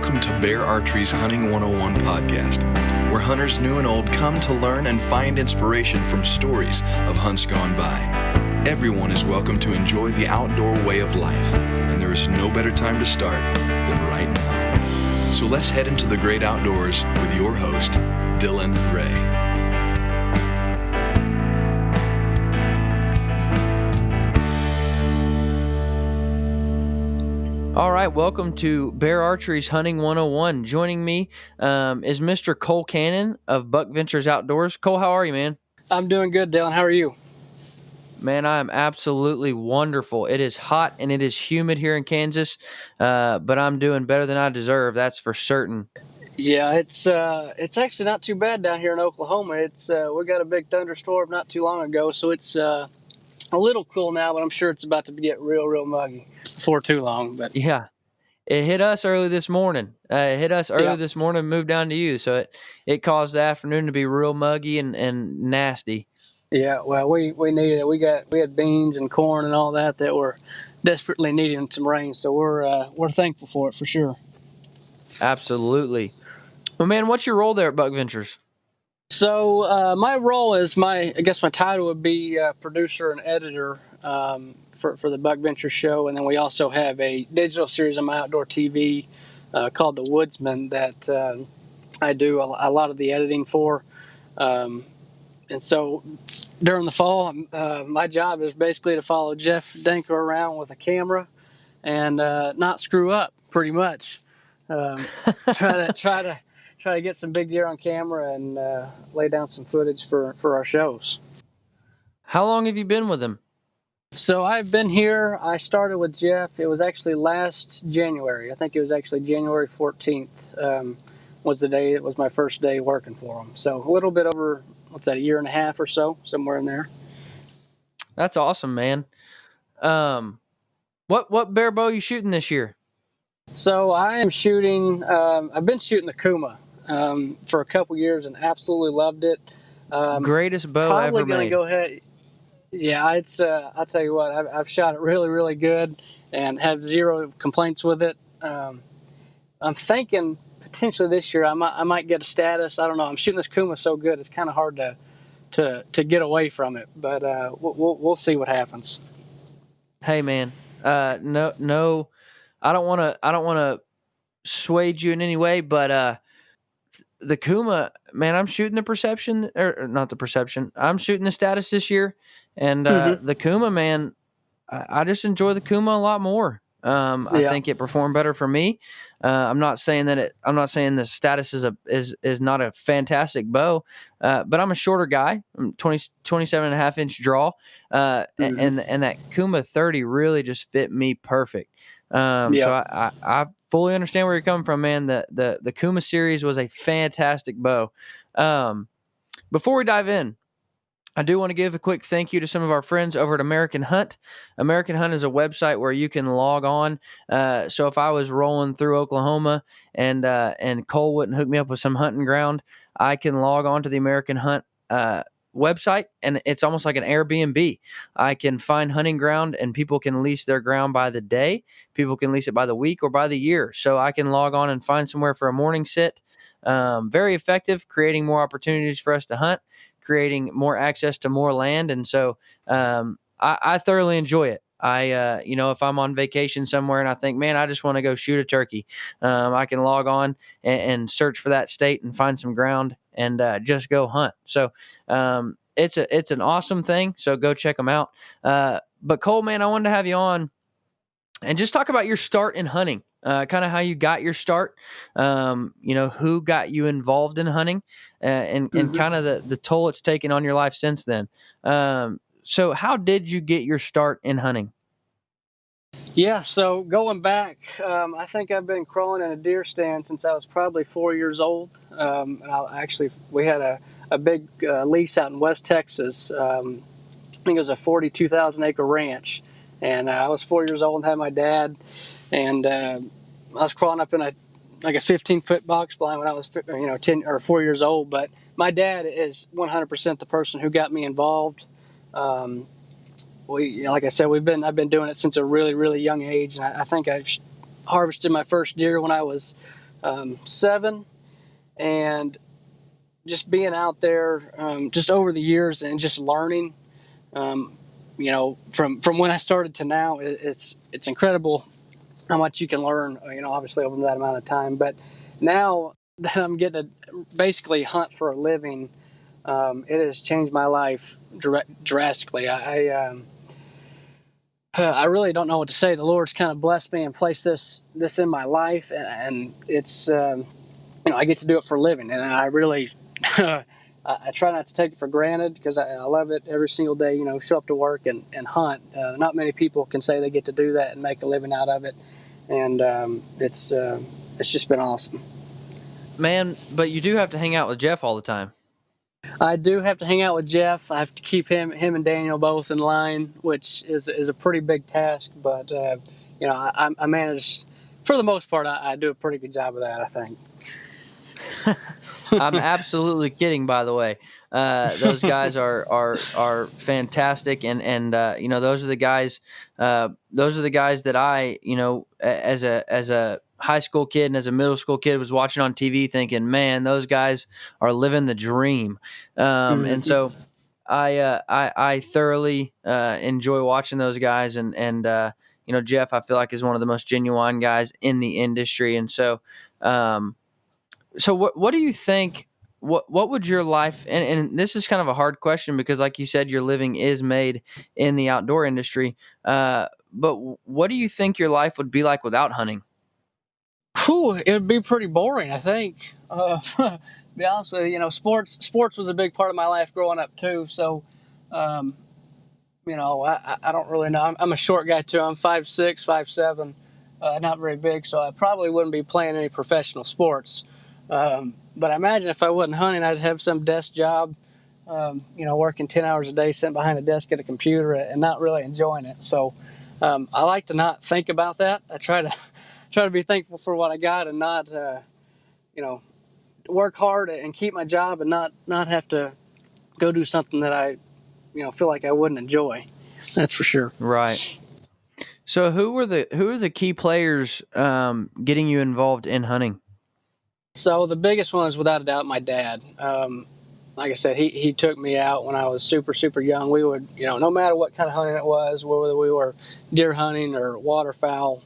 welcome to Bear Archery's Hunting 101 podcast, where hunters new and old come to learn and find inspiration from stories of hunts gone by. Everyone is welcome to enjoy the outdoor way of life, and there is no better time to start than right now. So let's head into the great outdoors with your host, Dylan Ray. All right, welcome to Bear Archery's Hunting 101. Joining me is Mr. Cole Cannon of Buck Ventures Outdoors. Cole, how are you, man? I'm doing good, Dylan. How are you? Man, I am absolutely wonderful. It is hot and it is humid here in Kansas, but I'm doing better than I deserve, that's for certain. Yeah, it's actually not too bad down here in Oklahoma. We got a big thunderstorm not too long ago, so it's a little cool now, but I'm sure it's about to get real muggy before too long. But yeah, it hit us early this morning. Moved down to you, so it caused the afternoon to be real muggy and nasty. Yeah, well, we needed it. We had beans and corn and all that were desperately needing some rain, so we're thankful for it for sure. Absolutely. Well, man, what's your role there at Buck Ventures? So my role is I guess my title would be producer and editor for the Buck Ventures show, and then we also have a digital series on my outdoor TV called The Woodsman that I do a lot of the editing for. And so during the fall, my job is basically to follow Jeff Danker around with a camera and not screw up, pretty much. Try to get some big deer on camera and lay down some footage for our shows. How long have you been with him? So I've been here. I started with Jeff. It was actually last January. I think it was actually January 14th was the day. It was my first day working for him. So a little bit over, a year and a half or so, somewhere in there. That's awesome, man. What bear bow are you shooting this year? So I am shooting. I've been shooting the Kuma for a couple years and absolutely loved it. Greatest bow probably ever gonna made. Go ahead. Yeah, it's. I'll tell you what. I've shot it really good and have zero complaints with it. I'm thinking potentially this year I might get a status. I don't know. I'm shooting this Kuma so good, it's kind of hard to get away from it. But we'll see what happens. Hey, man. No. I don't want to sway you in any way, but the Kuma, man, I'm shooting the perception, or not the perception. I'm shooting the status this year, and the Kuma, man, I just enjoy the Kuma a lot more. I think it performed better for me. I'm not saying the status is not a fantastic bow, but I'm a shorter guy. I'm 27 and a half inch draw, and that Kuma 30 really just fit me perfect. So I fully understand where you're coming from, man. The Kuma series was a fantastic bow. Before we dive in, I do want to give a quick thank you to some of our friends over at American Hunt. American Hunt is a website where you can log on. So if I was rolling through Oklahoma and Cole wouldn't hook me up with some hunting ground, I can log on to the American Hunt website, and it's almost like an Airbnb. I can find hunting ground, and people can lease their ground by the day. People can lease it by the week or by the year. So I can log on and find somewhere for a morning sit. Very effective, creating more opportunities for us to hunt, creating more access to more land. And so I thoroughly enjoy it. If I'm on vacation somewhere and I think, man, I just want to go shoot a turkey, I can log on and search for that state and find some ground and just go hunt. So it's an awesome thing. So go check them out. But Cole, man, I wanted to have you on and just talk about your start in hunting, kind of how you got your start, who got you involved in hunting, and kind of the toll it's taken on your life since then. So how did you get your start in hunting? Yeah, so going back, I think I've been crawling in a deer stand since I was probably 4 years old. We had a big lease out in West Texas. I think it was a 42,000 acre ranch. And I was 4 years old and had my dad. And I was crawling up in a 15-foot box blind when I was 10 or 4 years old. But my dad is 100% the person who got me involved. Like I said, I've been doing it since a really young age, and I think I harvested my first deer when I was 7, and just being out there, just over the years and just learning, from when I started to now, it's incredible how much you can learn, obviously over that amount of time. But now that I'm getting to basically hunt for a living, it has changed my life drastically. I really don't know what to say. The Lord's kind of blessed me and placed this in my life, and it's I get to do it for a living, and I really I try not to take it for granted because I love it every single day. Show up to work and hunt. Not many people can say they get to do that and make a living out of it, and it's just been awesome. Man, but you do have to hang out with Jeff all the time. I do have to hang out with Jeff. I have to keep him and Daniel both in line, which is a pretty big task. But I manage, for the most part. I do a pretty good job of that, I think. I'm absolutely kidding, by the way. Those guys are fantastic, and those are the guys. Those are the guys that I, as a high school kid and as a middle school kid was watching on TV, thinking, man, those guys are living the dream. And so I thoroughly enjoy watching those guys, and Jeff, I feel like is one of the most genuine guys in the industry, and so. So what do you think? What would your life, and this is kind of a hard question because, like you said, your living is made in the outdoor industry. But what do you think your life would be like without hunting? It would be pretty boring, I think. To be honest with you, sports was a big part of my life growing up too. So, I don't really know. I'm a short guy too. I'm 5'6", 5'7", not very big. So I probably wouldn't be playing any professional sports. But I imagine if I wasn't hunting, I'd have some desk job, working 10 hours a day, sitting behind a desk at a computer and not really enjoying it. So I like to not think about that. I try to be thankful for what I got and not, work hard and keep my job and not have to go do something that I, feel like I wouldn't enjoy. That's for sure. Right. So who are the key players getting you involved in hunting? So the biggest one is without a doubt my dad. Like I said, he took me out when I was super, super young. We would, no matter what kind of hunting it was, whether we were deer hunting or waterfowl,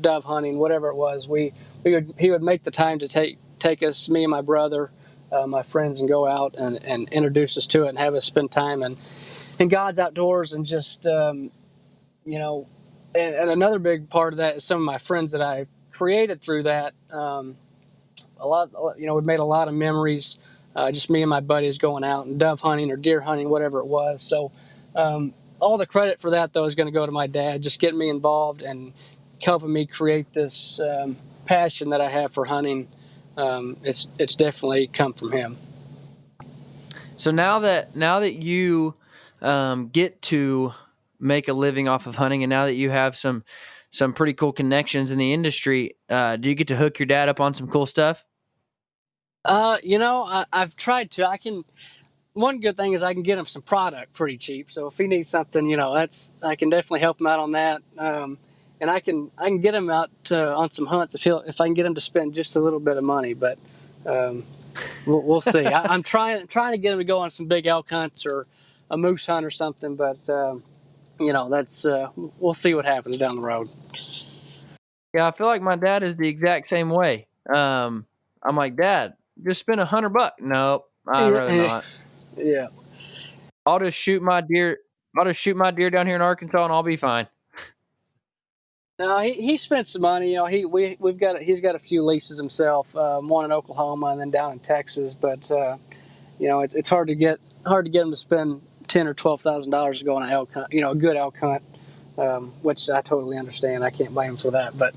dove hunting, whatever it was, he would make the time to take us, me and my brother, my friends, and go out and introduce us to it and have us spend time in God's outdoors and just, and another big part of that is some of my friends that I created through that. We've made a lot of memories, just me and my buddies going out and dove hunting or deer hunting, whatever it was. So all the credit for that, though, is going to go to my dad, just getting me involved and helping me create this passion that I have for hunting. It's definitely come from him. So now that you get to make a living off of hunting, and now that you have some pretty cool connections in the industry, do you get to hook your dad up on some cool stuff? I've tried to. One good thing is I can get him some product pretty cheap. So if he needs something, I can definitely help him out on that. And I can get him out on some hunts if I can get him to spend just a little bit of money. But we'll see. I'm trying to get him to go on some big elk hunts or a moose hunt or something. But that's we'll see what happens down the road. Yeah, I feel like my dad is the exact same way. I'm like, Dad, just spend $100. Nope, I'd rather not. Yeah. I'll just shoot my deer. I'll just shoot my deer down here in Arkansas, and I'll be fine. No, he spent some money. He's got a few leases himself. One in Oklahoma and then down in Texas. But it's hard to get him to spend $10,000 or $12,000 to go on an elk hunt. A good elk hunt, which I totally understand. I can't blame him for that. But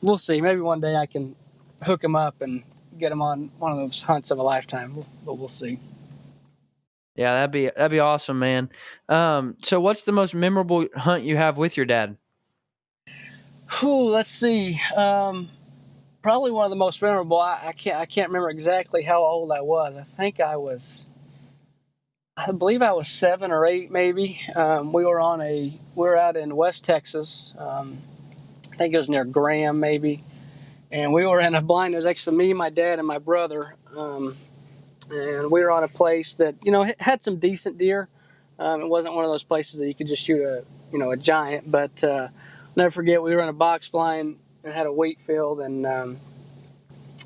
we'll see. Maybe one day I can hook him up and get him on one of those hunts of a lifetime. But we'll see. Yeah, that'd be awesome, man. So what's the most memorable hunt you have with your dad? Let's see. Probably one of the most memorable. I can't remember exactly how old I was. I believe I was 7 or 8, maybe. We were out in West Texas. I think it was near Graham, maybe. and we were in a blind. It was actually me, my dad, and my brother. And we were on a place that had some decent deer. It wasn't one of those places that you could just shoot a giant. But never forget, we were in a box blind and had a wheat field, and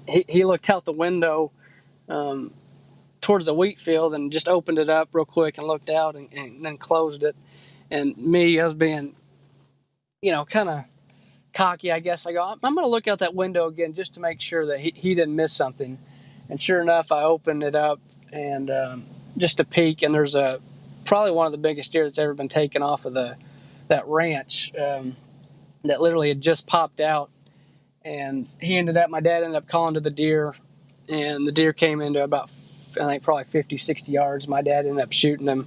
he looked out the window towards the wheat field and just opened it up real quick and looked out and then closed it. And me, I was being kind of cocky, I guess. I go, I'm going to look out that window again just to make sure that he didn't miss something. And sure enough, I opened it up and just a peek, and there's probably one of the biggest deer that's ever been taken off of that ranch that literally had just popped out. And my dad ended up calling to the deer, and the deer came into about, I think, probably 50, 60 yards. My dad ended up shooting him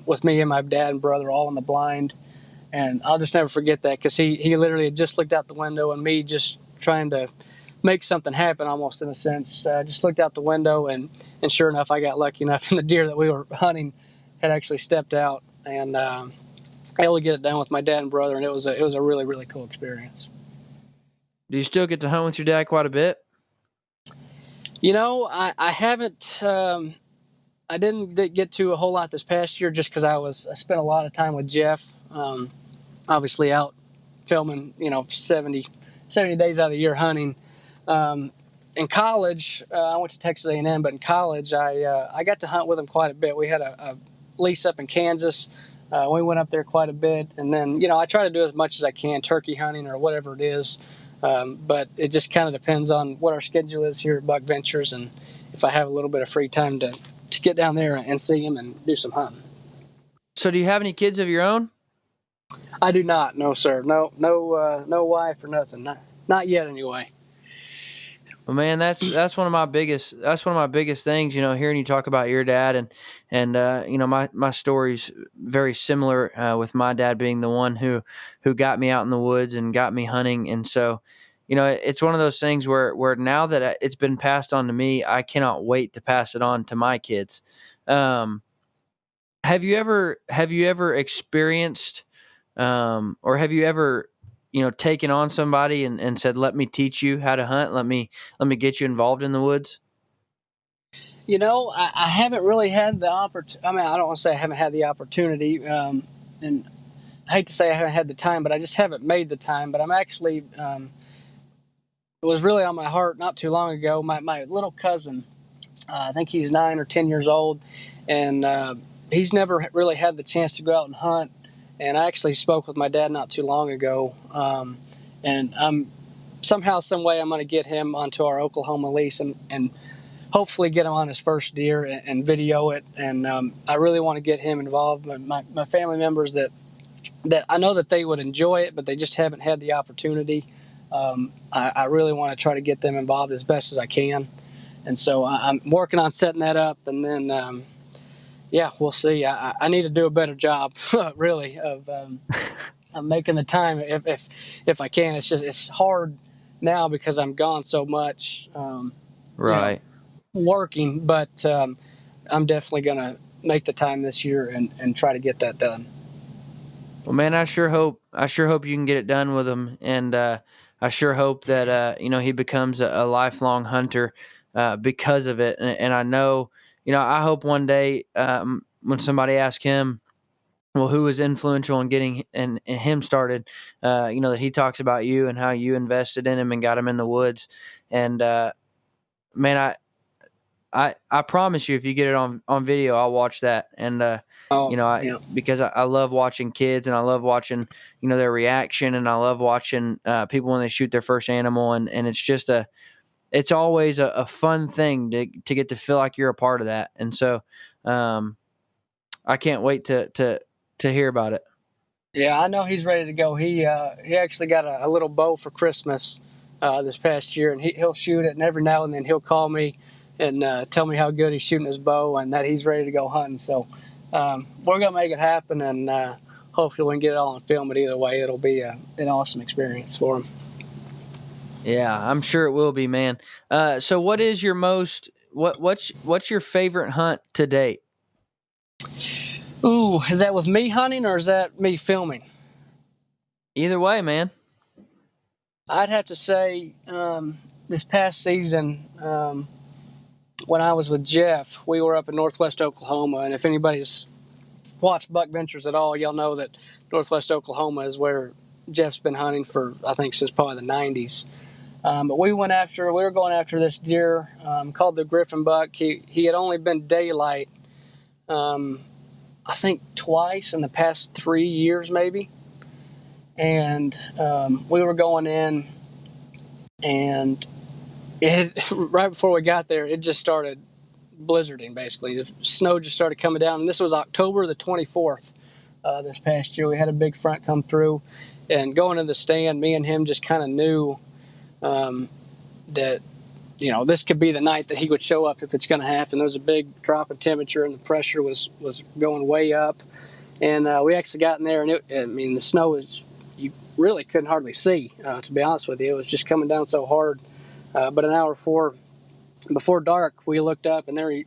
with me and my dad and brother all in the blind. And I'll just never forget that, because he literally had just looked out the window, and me just trying to make something happen, almost in a sense. Just looked out the window, and sure enough, I got lucky enough, and the deer that we were hunting had actually stepped out, and able to get it done with my dad and brother, and it was a really, really cool experience. Do you still get to hunt with your dad quite a bit? I haven't. I didn't get to a whole lot this past year, just because I spent a lot of time with Jeff. Obviously out filming, 70 days out of the year hunting. In college, I went to Texas A&M, but in college, I got to hunt with him quite a bit. We had a lease up in Kansas. We went up there quite a bit, and then I try to do as much as I can, turkey hunting or whatever it is. But it just kind of depends on what our schedule is here at Buck Ventures, and if I have a little bit of free time to get down there and see him and do some hunting. So do you have any kids of your own? I do not. No, sir. No wife or nothing. Not yet, anyway. Well, man, that's one of my biggest things. Hearing you talk about your dad and my story's very similar with my dad being the one who got me out in the woods and got me hunting, and so it's one of those things where now that it's been passed on to me, I cannot wait to pass it on to my kids. Have you ever experienced or have you ever taken on somebody and said, let me teach you how to hunt, let me get you involved in the woods? I haven't really had the opportunity. I mean, I don't want to say I haven't had the opportunity, and I hate to say I haven't had the time, but I just haven't made the time. But I'm actually, it was really on my heart not too long ago. My little cousin, I think he's 9 or 10 years old, and he's never really had the chance to go out and hunt. And I actually spoke with my dad not too long ago, and I'm somehow, some way, I'm going to get him onto our Oklahoma lease and hopefully get him on his first deer and video it. And I really want to get him involved. My family members that I know that they would enjoy it, but they just haven't had the opportunity. I really want to try to get them involved as best as I can. And so I'm working on setting that up, and then yeah, we'll see. I need to do a better job, really, of making the time if I can. It's hard now because I'm gone so much, Right. Working. But I'm definitely gonna make the time this year and try to get that done. Well, man, I sure hope you can get it done with him, and I sure hope that he becomes a lifelong hunter because of it. And I know, I hope one day when somebody asks him, well, who was influential in getting and him started, that he talks about you and how you invested in him and got him in the woods. And man, I promise you, if you get it on video, I'll watch that. And Yeah. because I love watching kids, and I love watching their reaction, and I love watching people when they shoot their first animal, and it's just it's always a fun thing to get to feel like you're a part of that. And so I can't wait to hear about it. Yeah, I know he's ready to go. He actually got a little bow for Christmas this past year, and he'll shoot it. And every now and then he'll call me and tell me how good he's shooting his bow and that he's ready to go hunting. So we're gonna make it happen, and hopefully we can get it all on film. But either way, it'll be an awesome experience for him. Yeah, I'm sure it will be, man. So what is your what's your favorite hunt to date? Ooh, is that with me hunting or is that me filming? Either way, man. I'd have to say this past season, when I was with Jeff, we were up in northwest Oklahoma, and if anybody's watched Buck Ventures at all, you'll know that northwest Oklahoma is where Jeff's been hunting for, I think, since probably the 90s. But we were going after this deer called the Griffin buck. He had only been daylight, I think twice in the past 3 years, maybe. And we were going in, and right before we got there, it just started blizzarding. Basically, the snow just started coming down, and this was October the 24th. This past year, we had a big front come through, and going to the stand, me and him just kind of knew that this could be the night that he would show up if it's going to happen. There was a big drop in temperature, and the pressure was going way up. And we actually got in there, and the snow was, you really couldn't hardly see, to be honest with you. It was just coming down so hard. But an hour before dark, we looked up, and there he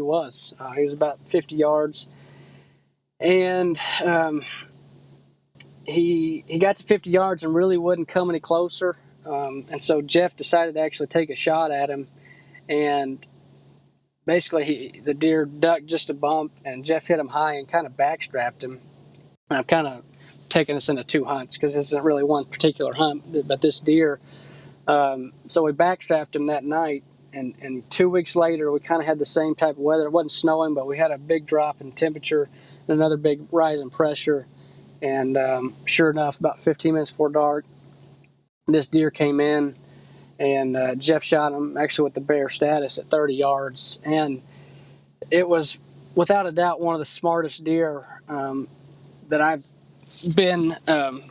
was. He was about 50 yards. And he got to 50 yards and really wouldn't come any closer. And so Jeff decided to actually take a shot at him. And basically, the deer ducked just a bump, and Jeff hit him high and kind of backstrapped him. And I'm kind of taking this into two hunts because this isn't really one particular hunt, but this deer. So we backstrapped him that night, and 2 weeks later, we kind of had the same type of weather. It wasn't snowing, but we had a big drop in temperature and another big rise in pressure. And sure enough, about 15 minutes before dark, this deer came in, and Jeff shot him actually with the bear status at 30 yards. And it was without a doubt one of the smartest deer that I've been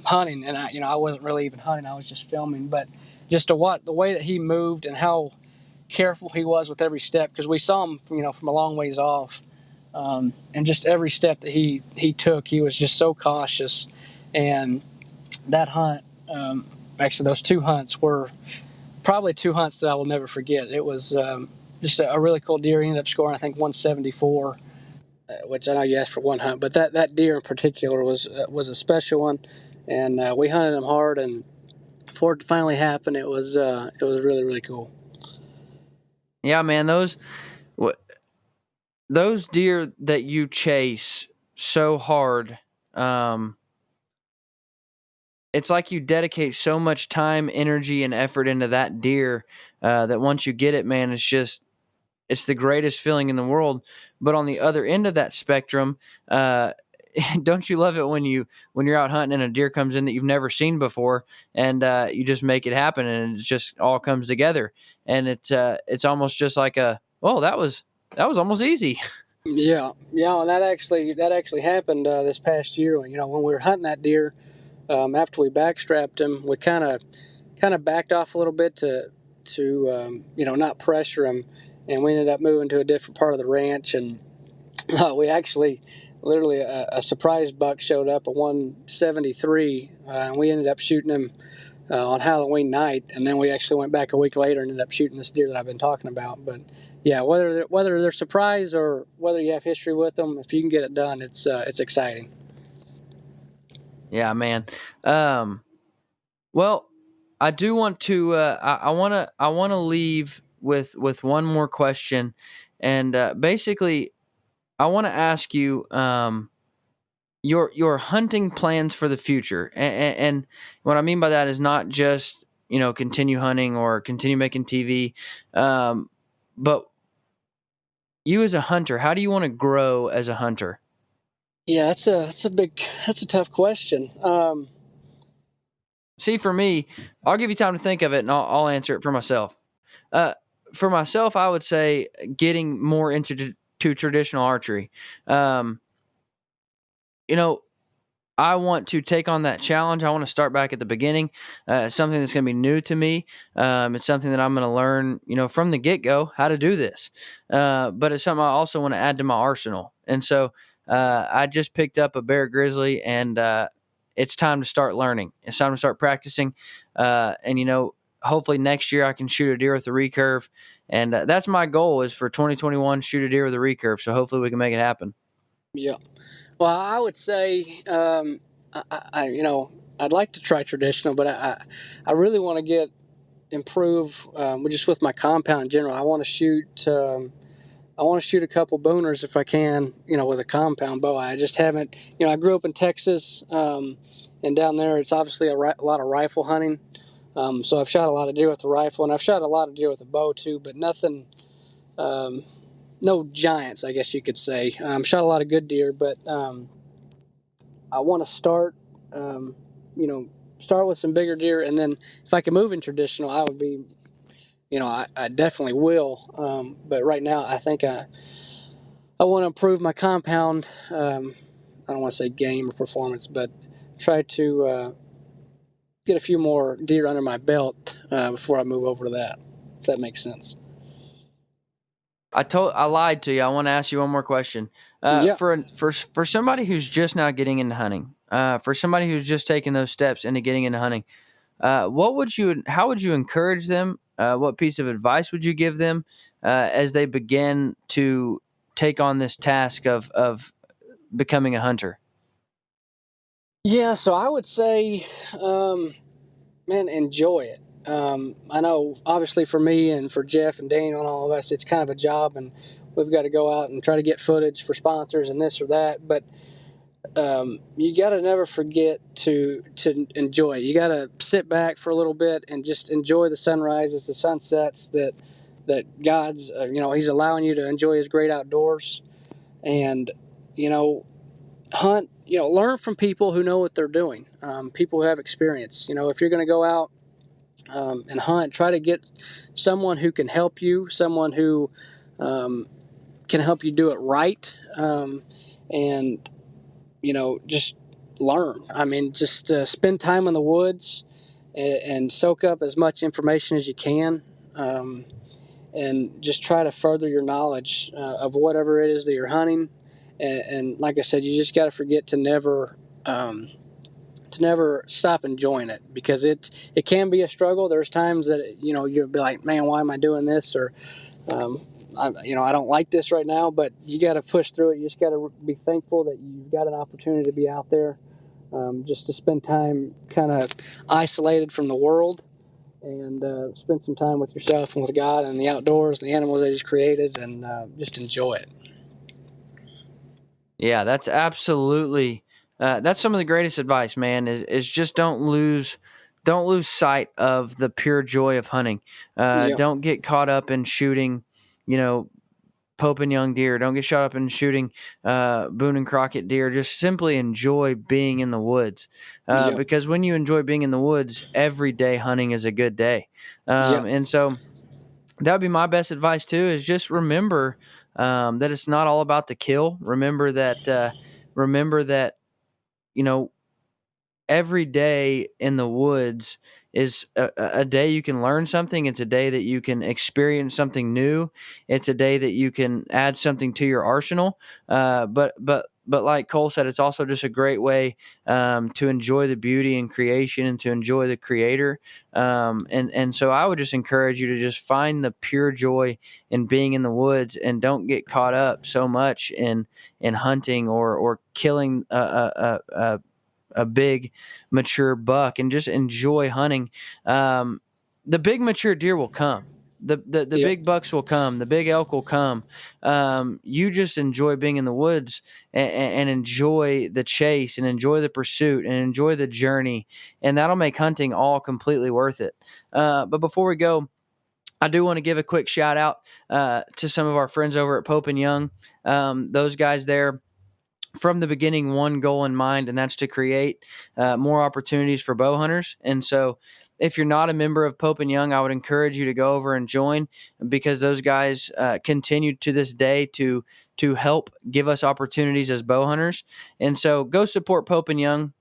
hunting. And I wasn't really even hunting; I was just filming. But just to watch the way that he moved and how careful he was with every step, because we saw him from a long ways off, and just every step that he took, he was just so cautious. And that hunt, actually those two hunts were probably two hunts that I will never forget. It was just a really cool deer. He ended up scoring, I think, 174, which I know you asked for one hunt, but that deer in particular was a special one, and we hunted him hard. And for it to finally happen, it was really, really cool. Yeah, man, those deer that you chase so hard, it's like you dedicate so much time, energy, and effort into that deer that once you get it, man, it's the greatest feeling in the world. But on the other end of that spectrum, don't you love it when you're out hunting and a deer comes in that you've never seen before, and you just make it happen, and it just all comes together, and it's almost just like that was almost easy. Yeah, and that actually happened this past year. When we were hunting that deer, after we backstrapped him, we kind of backed off a little bit to not pressure him, and we ended up moving to a different part of the ranch. And we actually literally a surprise buck showed up, a 173, and we ended up shooting him on Halloween night. And then we actually went back a week later and ended up shooting this deer that I've been talking about. But yeah, whether they're surprised or whether you have history with them, if you can get it done, it's exciting. Yeah, man. Well, I do want to. I want to leave with one more question, and basically, I want to ask you your hunting plans for the future, and what I mean by that is not just continue hunting or continue making TV, but you as a hunter, how do you want to grow as a hunter? Yeah, that's a tough question. See, for me, I'll give you time to think of it, and I'll answer it for myself. For myself, I would say getting more into traditional archery. Um, I want to take on that challenge. I want to start back at the beginning. It's something that's going to be new to me. It's something that I'm going to learn, from the get-go how to do this. But it's something I also want to add to my arsenal. And so I just picked up a bear grizzly, and it's time to start learning. It's time to start practicing. And hopefully next year I can shoot a deer with a recurve. And that's my goal, is for 2021, shoot a deer with a recurve. So hopefully we can make it happen. Yeah. Well, I would say, I I'd like to try traditional, but I really want to improve just with my compound in general. I want to shoot. I want to shoot a couple booners if I can, with a compound bow. I just haven't. I grew up in Texas, and down there it's obviously a lot of rifle hunting. So I've shot a lot of deer with a rifle, and I've shot a lot of deer with a bow too, but nothing. No giants, I guess you could say. Shot a lot of good deer, but I want to start, start with some bigger deer, and then if I can move in traditional, I would be, I definitely will. But right now, I think I want to improve my compound. I don't want to say game or performance, but try to get a few more deer under my belt before I move over to that. If that makes sense. I lied to you. I want to ask you one more question. Yeah. For somebody who's just now getting into hunting, for somebody who's just taking those steps into getting into hunting, how would you encourage them? What piece of advice would you give them as they begin to take on this task of becoming a hunter? Yeah, so I would say, man, enjoy it. I know, obviously, for me and for Jeff and Daniel and all of us, it's kind of a job, and we've got to go out and try to get footage for sponsors and this or that. But you got to never forget to enjoy it. You got to sit back for a little bit and just enjoy the sunrises, the sunsets that God's, He's allowing you to enjoy His great outdoors, and hunt. Learn from people who know what they're doing. People who have experience. If you're going to go out and hunt, try to get someone who can help you, someone who can help you do it right, and just learn. I mean, just spend time in the woods and soak up as much information as you can, and just try to further your knowledge of whatever it is that you're hunting. And like I said, you just got to forget to never stop enjoying it, because it can be a struggle. There's times that you'll be like, man, why am I doing this? Or I don't like this right now. But you got to push through it. You just got to be thankful that you've got an opportunity to be out there, just to spend time kind of isolated from the world, and spend some time with yourself and with God and the outdoors, the animals that He's created, and just enjoy it. Yeah, that's absolutely that's some of the greatest advice, man. Is just don't lose sight of the pure joy of hunting. Yeah. Don't get caught up in shooting, Pope and young deer. Don't get shot up in shooting Boone and Crockett deer. Just simply enjoy being in the woods, Yeah. because when you enjoy being in the woods, every day hunting is a good day. Yeah. And so that would be my best advice too. Is just remember that it's not all about the kill. Remember that you know every day in the woods is a day you can learn something. It's a day that you can experience something new. It's a day that you can add something to your arsenal. But like Cole said, it's also just a great way to enjoy the beauty and creation and to enjoy the Creator. And so I would just encourage you to just find the pure joy in being in the woods, and don't get caught up so much in hunting or killing a big mature buck, and just enjoy hunting. The big mature deer will come. The Yep. big bucks will come. The big elk will come. You just enjoy being in the woods, and enjoy the chase, and enjoy the pursuit, and enjoy the journey, and that'll make hunting all completely worth it. But before we go, I do want to give a quick shout out to some of our friends over at Pope and Young. Those guys there, from the beginning, one goal in mind, and that's to create more opportunities for bow hunters. And so if you're not a member of Pope and Young, I would encourage you to go over and join, because those guys continue to this day to help give us opportunities as bow hunters. And so go support Pope and Young.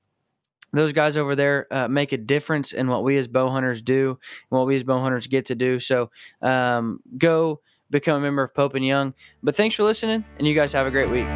Those guys over there make a difference in what we as bow hunters do and what we as bow hunters get to do. So go become a member of Pope and Young. But thanks for listening, and you guys have a great week.